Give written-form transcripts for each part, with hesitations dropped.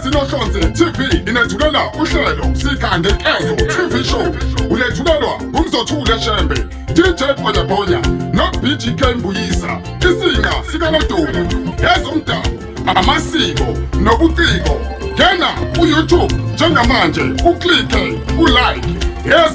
Sinohlonze TV inethulela uhlelo Sikhangenkezo TV show ulethulelwa uMzothule Shembe, DJ Bhonya no BGK Mbuyisa, isinga sikaNodumo, ezomdabu, amasiko nobuciko. Ngena ku-YouTube njengamanje uklike ulike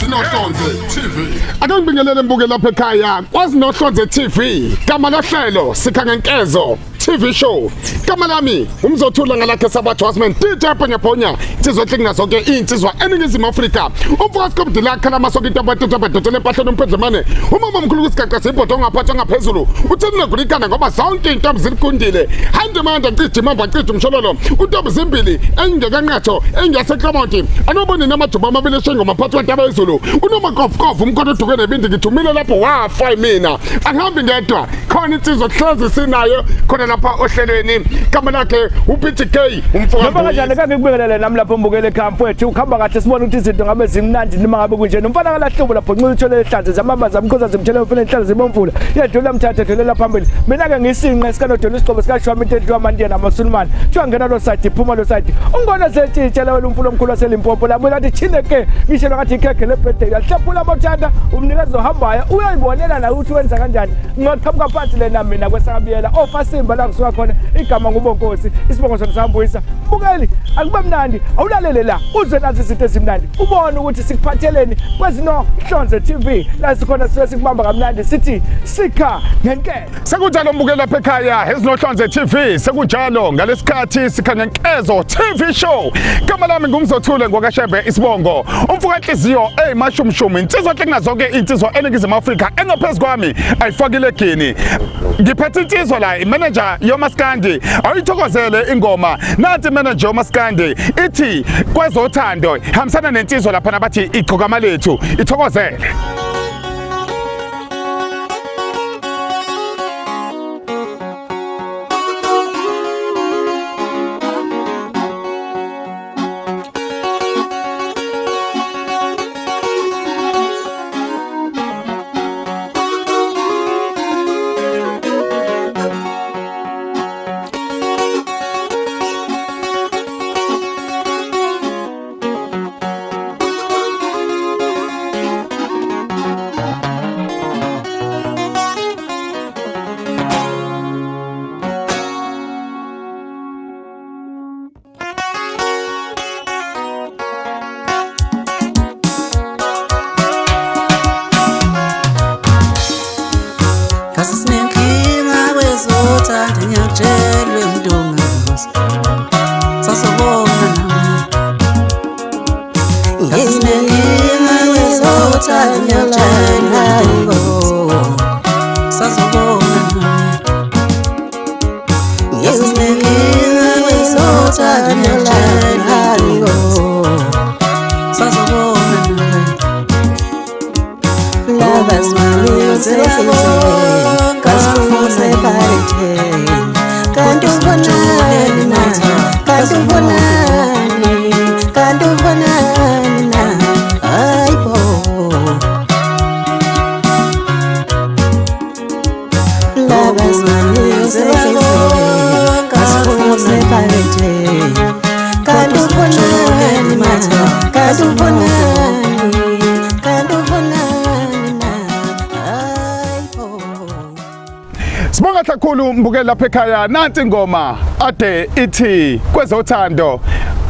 Sinohlonze TV. Ake ngibingelele mbuke lapha ekhaya kwaSinohlonze TV. Gama lohlelo Sikhangenkezo TV show. Gama lami uMzothula ngalakhe sabathu wasman DJ Bhonya sizohlengina zonke insizwa eningizimu Afrika. Umfakazi komdila khala masonke intabadotele empahleni umphendlemane. Umama mkhulu kusigaqa sibhodo ngaphathwa ngaphezulu. Utheni negulikana ngoba zonke intombi zilikundile. Hande manje ncithi mamba ncithi umshololo. Untombi zimbili engekanqatho engaseklamonti. Anobone namajuba amabili shengoma phathi wantaba izulu. Unomakofu umkhono udukwe nebindi ngithumile lapho wafa mina. Angihambi ngedwa. Khona insizwa hlezi sinayo khona lapha ohlelweni. Gama lakhe uBGK umfowethu. Noma kanjani kake kubingelele nami lapho mbukele camp wethu ukhamba kahle sibona ukuthi izinto ngabe zimnandi noma ngabe kunje nomfana kalahlobo lapho nqila uthole ehlanze zamamba zamkhoza zimthele mfana enhlanze zibomvula yedlula mthatha edlulela phambili mina ke ngisinqa esikanodolo isigqobo sikashwami intedlu yamandiya namasulumani thiwa ngena lo side iphuma lo side ungibona setshitshela wena umfulo omkhulu waseLimpopo labo lathi chineke ngishelo ngathi ikhekhe lebirthday yahlephula abothanda umnikazi ohambayo uyayibonela la ukuthi wenza kanjani ngoqhamuka phansi lena mina kwesakabiyela ofasimba la kusuka khona igama ngubonkosi isibongo sona sambuyisa bukeli akube mnandi awulalele la uze nazi izinto ezimnandi ubone ukuthi sikuphatheleni kweZinohlonze TV la sikhona sikubamba kamnandi sithi Sikhangenkezo. Sekunjalo mbukela lapha ekhaya eZinohlonze TV sekunjalo ngalesikhathi Sikhangenkezo TV show. Gama lami ngumzothule ngokashembe isibongo umfuka inhliziyo eyimashumshumi insizwa hlengina zonke insizwa eningizimu Afrika engaphezulu kwami ayifakile egini. Ngiphethe insizwa la imanager yoMasikandi ayithokozele ingoma nathi manager yoMasikandi ithi kwezothando hambisana nensizwa lapha nabathi igqokama lethu ithokozele. Kasisinenkinga kwezothando ngiyakutshelwe mntungazi sasubona nawe kasisinenkinga kwezothando ngiyakutshelwe sasubona nawe kasisinenkinga kwezothando ngiyakutshelwe sasubona nawe lovers music Sibonga kakhulu mbukela lapha ekhaya nansi ingoma ade ithi kwezothando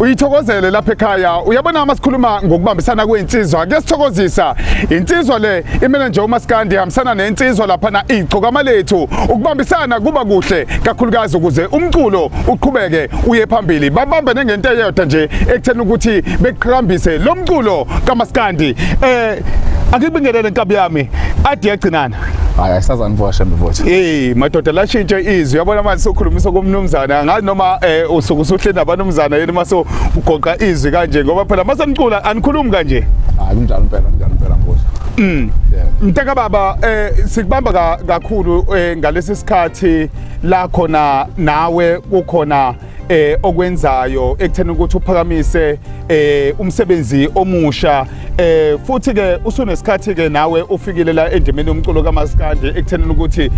uyithokozele lapha ekhaya. Uyabona masikhuluma ngokubambisana kweinsizwa kuyasithokozisa insizwa le imanager yoMasikandi hambisana nensizwa lapha na igqokama lethu ukubambisana kuba kuhle kakhulukazi ukuze umculo uqhubeke uye phambili babambe ngento eyodwa nje ekuthena ukuthi beqhambise lo mculo kaMasikandi. Akubingelele inkabi yami ade yagcinana. Hayi ayisazani mvosha mvothi. Madoda lashintshe izwi yabona manje sokhulumisa komnumzana ngathi noma usuku usuhle nabanumzana yena maso ugoqa izwi kanje ngoba phela masemcula anikhulumi kanje. Hayi kunjalo impela mvosha. Mtaka baba sikubamba kakhulu ngalesi sikhathi la khona nawe kukhona okwenzayo ekutheni ukuthi uphakamise umsebenzi omusha futhi ke usunesikhathi ke nawe ufikile la endimeni yomculo kaMasikandi ekutheni ukuthi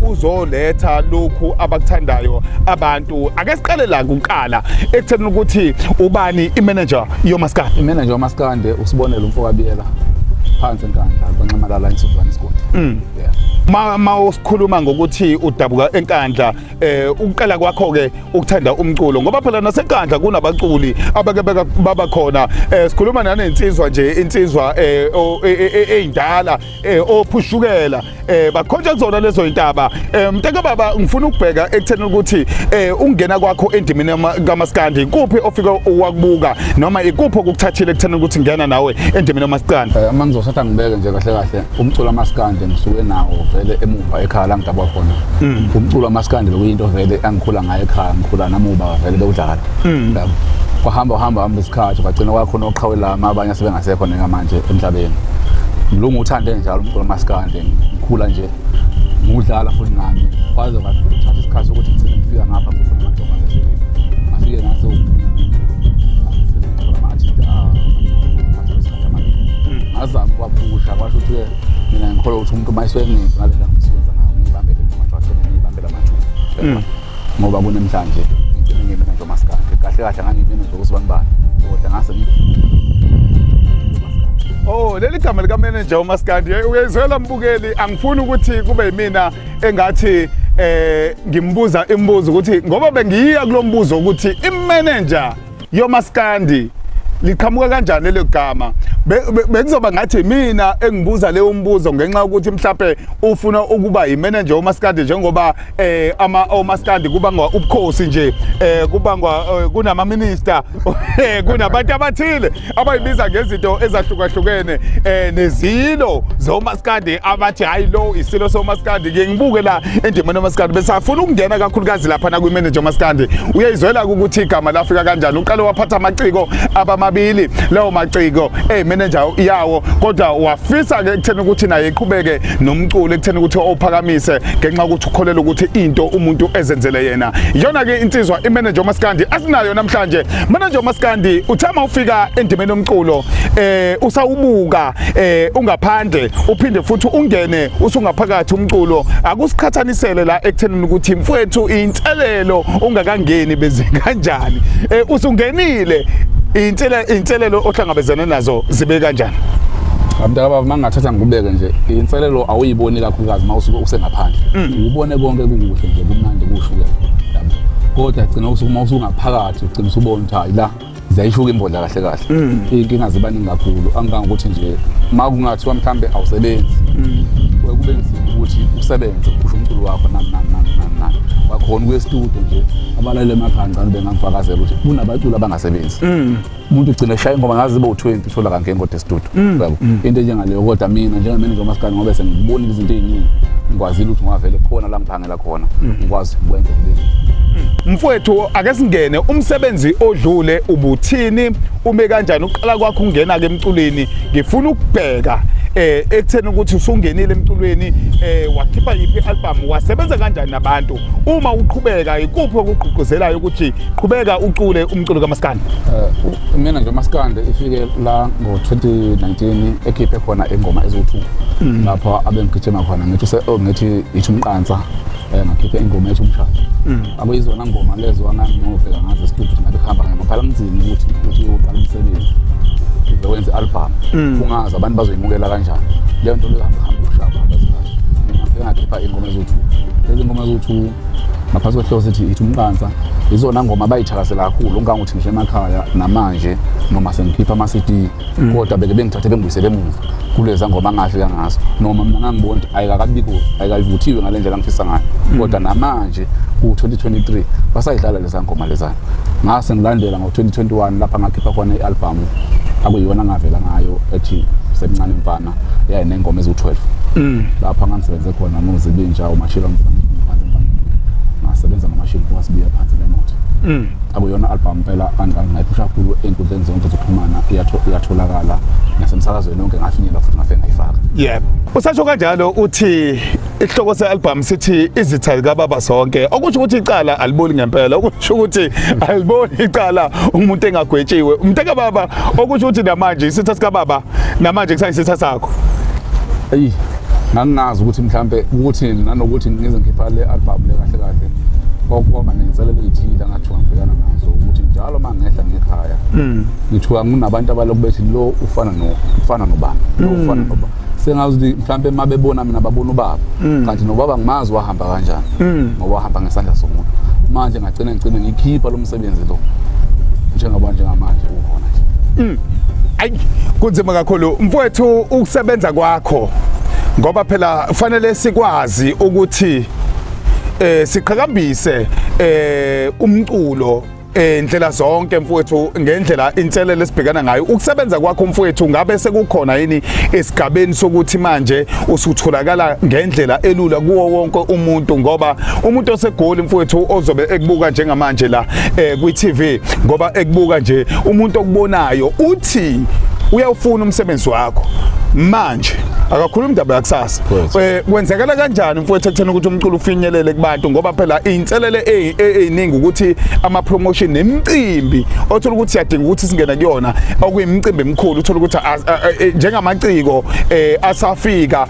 uzoletha lokhu abakuthandayo abantu. Ake siqale la kuqala ekutheni ukuthi ubani imanager yoMasikandi. Imanager yoMasikandi usibonele umfokabiyela phansi enkandla kwanxamalala insizwana isigodi. Yeah. Ma usikhuluma ngokuthi udabuka enkandla ukuqala kwakho ke ukuthanda umculo ngoba phela nasenkandla kunabaculi abake baba khona sikhuluma nanensizwa nje insizwa eyindala ophushukela bakhonja kuzona lezo intaba mntaka baba ngifuna ukubheka ekutheni ukuthi ungena kwakho endimini kaMasikandi kuphi ofika wakubuka noma ikuphi okuthathile ekutheni ukuthi ngena nawe endimini kaMasikandi. Mangizothatha ngibeke nje kahle kahle umculo kaMasikandi ngisuke nawo vele emuva ekhaya la ngidabwa khona. Umculo kaMasikandi bekuyinto vele angikhula ngayo ekhaya ngikhula namuba vele bewudlala. Kwahamba isikhathi kwagcina kwakhona oqhawelama abanye sebengasekho njengamanje emhlabeni. Ngilungu uthande njalo umculo kaMasikandi ngikhula nje ngudlala futhi nami kwaze kwathatha isikhathi sokuthi ngicine ngifika ngapha ngifuna amantombazane ashekile. Ngafike ngaso azami kwaphusha kwasho ukuthi mina ngikholwa ukuthi umuntu mayiswe ngiyenza ngale ndlela ngisiwenza ngayo ngibambe emathwatheni ngibambe lamathuba ngoba kunemhlanje ngicela ngimena nje uMasikandi kahle kahle ngangimena nje ukusibani kodwa ngase Oh leli gama lika manager uMasikandi uyezwela mbukeli angifuni ukuthi kube yimina engathi ngimbuza imibuzo ukuthi ngoba bengiyiya kulombuzo ukuthi imanager yoMasikandi liqhamuka kanjani le gama bekuzoba ngathi mina engibuza leyo mbuzo ngenxa ukuthi mhlawumbe ufuna ukuba imanager yoMasikandi njengoba oMasikandi kubangwa ubukhosi nje kubangwa kunama minister kunabantu abathile abayibiza ngezinto ezahlukahlukene nezilo zoMasikandi abathi hayi lo isilo soMasikandi ngibuke la endimeni yoMasikandi bese afuna ukungena kakhulukazi lapha na kwimanager yoMasikandi uyayizwela ukuthi igama lafika kanjani uqale waphatha amaciko abamabili lawo maciko manager yawo kodwa wafisa ke ekutheni ukuthi naye iqhubeke nomculo ekutheni ukuthi ophakamise ngenxa ukuthi ukholela ukuthi into umuntu ezenzele yena iyona ke insizwa imanager yoMasikandi asinayo namhlanje. Manager yoMasikandi uthama ufika endimeni yomculo usawubuka ungaphandle uphinde futhi ungene usungaphakathi umculo akusikhathanisele la ekutheni ukuthi mfowethu inselelo ungakangeni beze kanjani usungenile inselelo ohlangabezana nazo zibe kanjani? Mntaka baba mangathatha ngikubeke nje inselelo awuyiboni kakhulukazi mawusuke usengaphandle ubone konke kukuhle nje kumnandi kushukela kodwa gcina usukuma usungaphakathi ugcina usubona ukuthi hayi la ziyayishuka imbodla kahle kahle inkinga zibaningi kakhulu angangokuthi nje makungathiwa mhlambe awusebenzi kube nzima ukuthi usebenze usho umculo wakho nani wakhona kwestudio nje abalale emakhanda bengangifakazela ukuthi kunabaculi abangasebenzi umuntu ugcina eshaya ingoma ngazi bo20 uthola kangengode estudio into njengaleyo kodwa mina njengemanager kaMasikandi ngoba sengibonile izinto eziningi ngikwazile ukuthi ngavele khona la ngiphangela khona ngikwazi ukwenza lezi mfowethu ake singene umsebenzi odlule ubuthini ume kanjani uqala kwakho ungena ke emculweni ngifuna ukubheka ekutheni ukuthi usungenile emculweni wakhipha yiphi album wasebenza kanjani nabantu uma uqhubeka ikuphi okugqugquzelayo ukuthi qhubeka ucule umculo kaMasikandi? Mina nje uMasikandi ifike la ngo2019 ekhiphe khona ingoma ezo2 lapho abengigijima khona ngithi ithi umqansa ngakhiphe ingoma ethi umshado akuyizona ngoma lezo ngangivela ngazo studio ngabe khamba ngemphala ngizini ukuthi uqala umsebenzi wenze album kungazi abantu bazoyimukela kanjani leyo nto leyo hamba ushaka abazikahle ngifike ngakhipha ingoma ezo2 lezi ngoma ezo2 ngaphansi kwehloso ethi ithi umqansa izona ngoma bayithakasela kakhulu ungangokuthi ngisho emakhaya namanje noma sengikhipha ama-CD kodwa beke bengithathe bengibuyisele emuva kuleza ngoma angafika ngazo noma mina ngangibona ukuthi ayikakabikho ayikayivuthiwe ngale ndlela ngifisa ngayo kodwa namanje ku-2023 basayidlala leza ngoma lezana ngase ngilandela ngo-2021 lapha ngakhipha khona i-album akuyiyona ngavela ngayo ethi semncane mfana yayinengoma ezu-12 lapha ngangisebenze khona noZibinja umashilo ngasebenza ngamashini kwasibiya phansi nemoto akuyona album phela angayiphusha kakhulu enkundleni zonke zokuxhumana iyatholakala nasemsakazweni wonke ngafinyela futhi ngafe ngayifaka. Yebo. Usasho kanjalo uthi isihloko se-album sithi izitha kababa sonke okusho ukuthi icala aliboni ngempela okusho ukuthi aliboni icala umuntu engagwetshiwe umntaka baba okusho ukuthi namanje isitha sikababa namanje kusayisitha sakho. Eyi ngangazi ukuthi mhlambe ukuthi nanokuthi ngize ngikhipha le album le kahle kahle ngoba nenselelo ezithile ngathi ngibhekana nazo ukuthi njalo mangehla ngekhaya ngithuka kunabantu abaloku bethi lo ufana nobaba lo ufana nobaba sengazi mhlambe mabebona mina babona ubaba kanti nobaba ngimazi wahamba kanjani ngoba wahamba ngesandla somuntu manje ngagcina ngikhipha lo msebenzi lo njengamanje ukhona nje. Ayi kunzima kakhulu mfowethu ukusebenza kwakho ngoba phela kufanele sikwazi ukuthi siqhakambise umculo indlela zonke mfowethu ngendlela inselelo esibhekana ngayo ukusebenza kwakho mfowethu ngabe sekukhona yini esigabeni sokuthi manje usutholakala ngendlela elula kuwo wonke umuntu ngoba umuntu osegoli mfowethu ozobe ekubuka njengamanje la kwi-TV ngoba ekubuka nje umuntu okubonayo uthi uyawufuna umsebenzi wakho manje akakhuluma indaba yakusasa kwenzekala kanjani mfowethu ekuthena ukuthi umculo ufinyelele kubantu ngoba phela inselele eziningi ukuthi ama promotion nemicimbi othola ukuthi siyadinga ukuthi singena kuyona okuyimicimbi emikhulu uthola ukuthi njengamaciko asafika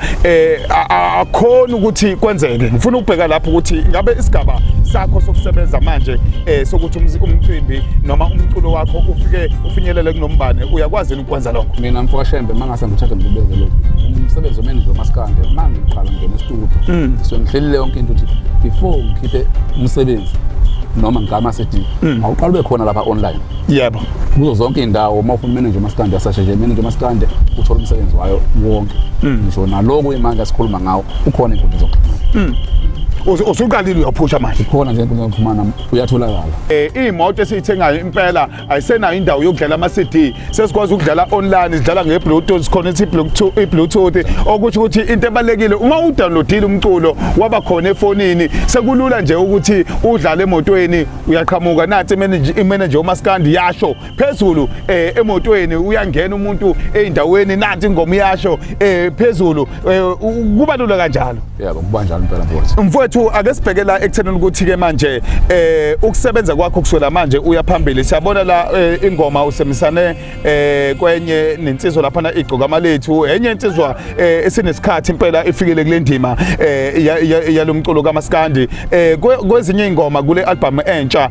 akhona ukuthi kwenzeke ngifuna ukubheka lapho ukuthi ngabe isigaba sakho sokusebenza manje sokuthi umcimbi noma umculo wakho ufike ufinyelele kunombane uyakwazi ukwenza lokho. Mina mfowashembe mangase ngithathe ngibeke lokho umsebenzi womanager uMasikandi manje ngiqala ngene e-studio so ngihlelile yonke into ukuthi before ngikhiphe umsebenzi noma ngama CD awuqala ube khona lapha online. Yebo kuzo zonke indawo uma ufuna manager uMasikandi asashe nje manager uMasikandi uthola umsebenzi wayo wonke ngisho naloko imanje asikhuluma ngawo ukhona inkundla zokuxhumana. Usuqalile uyaphusha manje khona nje inkundla zokuxhumana uyatholakala. Imoto esiyithengayo impela ayisenayo indawo yokudlala ama CD sesikwazi ukudlala online sidlala nge-Bluetooth connect i-Bluetooth okusho ukuthi into ebalekile uma udownloadile umculo waba khona efonini sekulula nje ukuthi udlale emotweni uyaqhamuka nathi imanager uMasikandi yasho phezulu emotweni uyangena umuntu eindaweni nathi ingoma yasho phezulu kuba lula kanjalo. Yebo kuba njalo impela mfowethu ake sibhekela ekuthenini ukuthi ke manje ukusebenza kwakho kuswela manje uya phambili siyabona la ingoma usemisane kwenye nensizwa lapha na igcoka amalethu enye insizwa esinesikhathi impela ifikele kule ndima yalomculo kaMasikandi kwezinye ingoma kule album entsha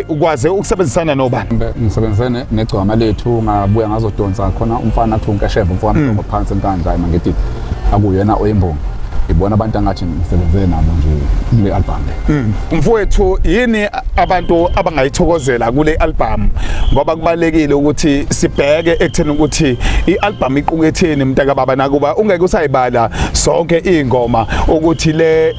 ukwaze ukusebenzisana nobani. Ngisebenzene negcoka amalethu ngabuya ngazodonsa khona umfana athi unkashembe umfana ophansi enkandla mangithi akuyena oyimbongo ibona abantu angathi ngisebenzele nabo nje kule album. Mfowethu yini abantu abangayithokozela kule album ngoba kubalekile ukuthi sibheke ekutheni ukuthi ialbum iquketheni mntaka baba nakuba ungeke usayibala sonke izingoma ukuthi le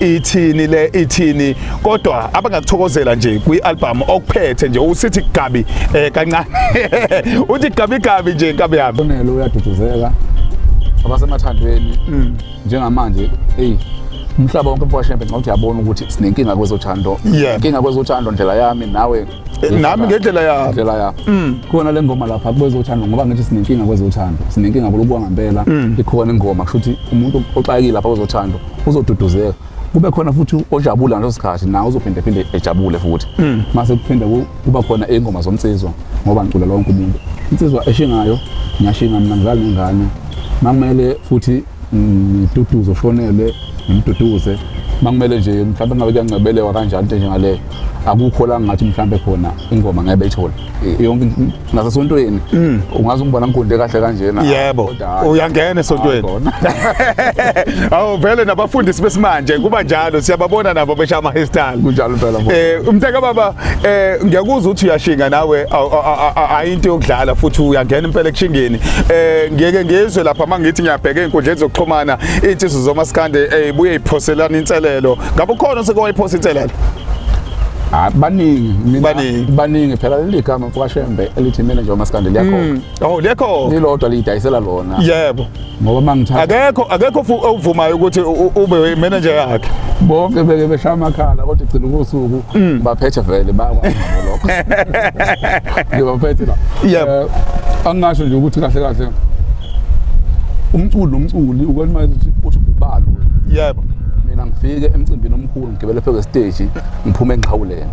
ithini kodwa abangakuthokozela nje kwialbum okuphethe nje usithi gabi kancane uthi gabi nje gabi yami bonelo uyaduduzeka abasemathandweni njengamanje umhlaba wonke mfowashembe ngawuthi yabona ukuthi sinenkinga kwezothando inkinga kwezothando ndlela yami nawe nami ngendlela ya khona le ngoma lapha kwezothando ngoba ngithi sinenkinga kwezothando sinenkinga kulubuka ngempela ikhona ingoma kusho ukuthi umuntu oxakile lapha kwezothando uzoduduzeka kube khona futhi ojabula ngaleso sikhathi nawe uzophinde ejabule futhi mase kuphinde kuba khona ingoma zomtsizwa ngoba ngicula lonke umuntu insizwa eshingayo ngiyashinga mina ngizali ngengane mamele futhi ngiduduzo shonele ngimduduze makumele nje mhlawumbe ngabe kuyangcebelewa kanjani into njengaleyo akukho la ngathi mhlawumbe khona ingoma ngeke bayithola yonke nasesontweni ungaze ungibona ngikunde kahle kanjena yebo uyangena esontweni awu vele nabafundisi besimanje kuba njalo siyababona nabo besha ama hairstyle kunjalo phela umntaka baba ngiyakuzwa ukuthi uyashinga nawe ayinto yokudlala futhi uyangena impela ekushingeni ngiyeke ngizwe lapha mangithi ngiyabheka inkundleni zokuxhumana insizwa zoMasikandi ebuye iphoselana inselelo ngabe khona sekuwayiphosa inselelo baningi phela leli gama mfowashembe elithi manager uMasikandi liyakhona. Oh liyakho. Lilodwa lidayisela lona. Yebo. Ngoba mangithatha akekho uvumayo ukuthi ube manager yakhe. bonke beke beshaya amakhala kodwa igcina kusuku baphethe vele bakwazi lokho. Ngibaphethe la. Yebo. Angasho nje ukuthi kahle kahle umculo nomculi ukwazi manje ukuthi ubalo. Yebo. Mina ngifike emcimbini omkhulu ngigibele phezulu stage ngiphume enqhawulene.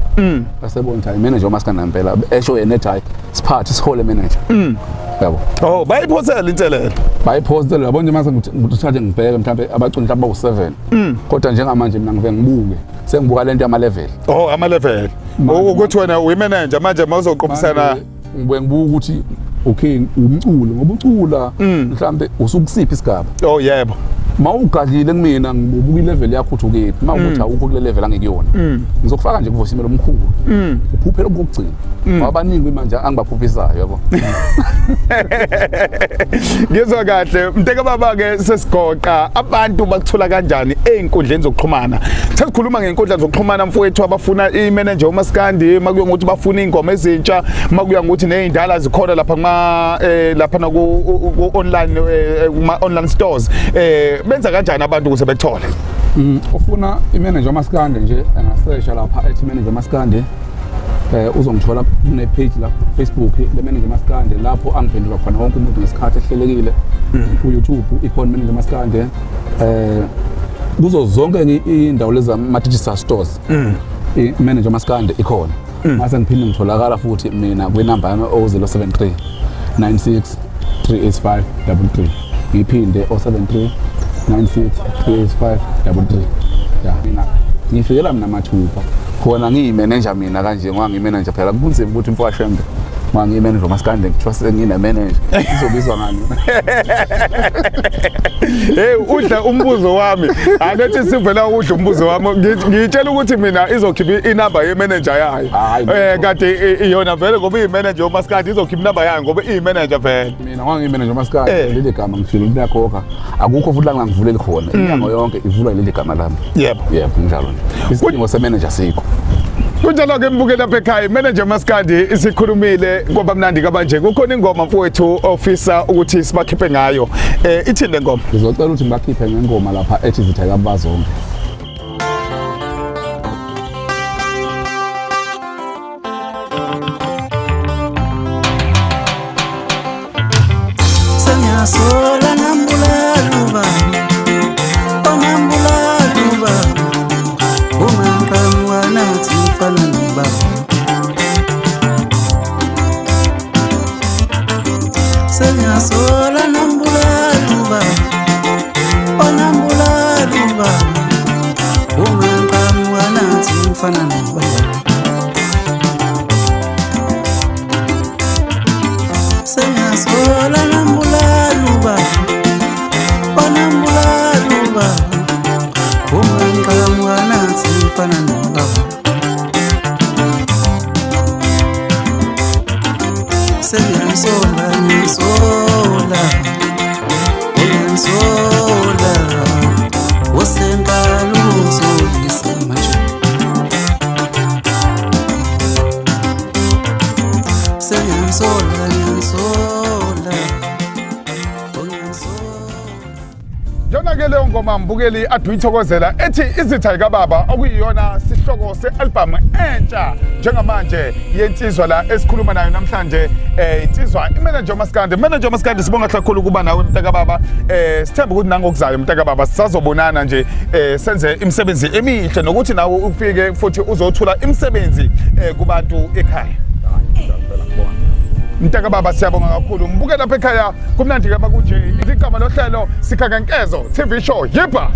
Basebona ukuthi manager uMasikandi ngempela esho yena ethi hayi siphathi sihole manager. Yabo. Oh bayiphosela inselelo. Bayiphosela yabo nje mase ngithathe ngibheke mhlawumbe abaculi mhlawumbe awu7. Kodwa njengamanje mina ngive ngibuke sengibuka lento yama level. Oh ama level. Ukuthi wena uyimanager manje mawuzoqophisana ngibuke ukuthi okay umculo ngoba ucula mhlawumbe usukusiphi isigaba. Oh yebo. Mawugadlile kumina ngibuka ilevel yakho uthi ukephi mawukuthi awukho kule level angekuyona ngizokufaka nje kuvosimelo omkhulu uphuphela ukugcina abaningi manje angibaphuphisayo yabo. Ngizwa kahle mteka baba ke sesigoqa abantu bakuthola kanjani einkundleni zokuxhumana sesikhuluma ngeinkundla zokuxhumana mfowethu abafuna imanager uMasikandi makuye ngokuthi bafuna ingoma ezintsha makuya ngokuthi nezindala zikhona lapha lapha na ku online online stores benza kanjani abantu ukuze bethole ufuna imanager uMasikandi nje angasearcha lapha ethi manager uMasikandi uzongithola kune page la Facebook le manager uMasikandi lapho angiphendula khona wonke umuntu ngesikhathi ehlelekile ku YouTube ikhona manager uMasikandi kuzo zonke indawo lezi ama digital stores imanager uMasikandi ikhona mase ngiphinde ngitholakala futhi mina kwinamba yami 073 96 385 33 ngiphinde 073 96 385 33 ya mina ngifikela mina mathupha khona ngiyimanager mina kanje ngangimanager phela kunzima ukuthi mfowashembe ngiyimanager uMasikandi ngithiwa sengine manager izobizwa ngani hey udla umbuzo wami akethi sivela udla umbuzo wami ngitshela ukuthi mina izokhipha inamba yemanager yayo kade iyona vele ngoba imanager uMasikandi izokhipha inamba yayo ngoba imanager vele mina ngangimanager uMasikandi leli gama ngishilo liyakhokha akukho futhi la ngangivuleli khona inyanga yonke ivulwa leli gama lami yebo njalo nje isidingo semanager sikho. Kunjalo ke mbuke lapha ekhaya manager uMasikandi isikhulumile ngoba mnandi kabanje kukhona ingoma mfowethu ofisa ukuthi sibakhiphe ngayo ithi le ngoma ngizocela ukuthi ngibakhiphe ngengoma lapha ethi zitheka abazonke Senyasola nambula luba onambula luba umamkamwa nathi mfana nuba Senyasola nambula luba onambula luba umamkamwa nathi mfana nuba Senyasola nambula luba onambula luba umamkamwa nathi mfana nuba Senyasola nyasola nyasola Wosenkalo ngizolisa manje Senyasola nyasola Yona ke leyo ngoma mbukeli aduyithokozela ethi izitha kababa okuyiyona sihloko sealbum entsha njengamanje yensizwa la esikhuluma nayo namhlanje insizwa imanager uMasikandi sibonga kakhulu kuba nawe mtaka baba sithemba ukuthi nangokuzayo mtaka baba sisazobonana nje senze imisebenzi emihle nokuthi nawe ufike futhi uzothula imisebenzi kubantu ekhaya. Mtaka baba siyabonga kakhulu mbuke lapha ekhaya kumnandi ke bakunje igama lohlelo Sikhangenkezo TV show yipa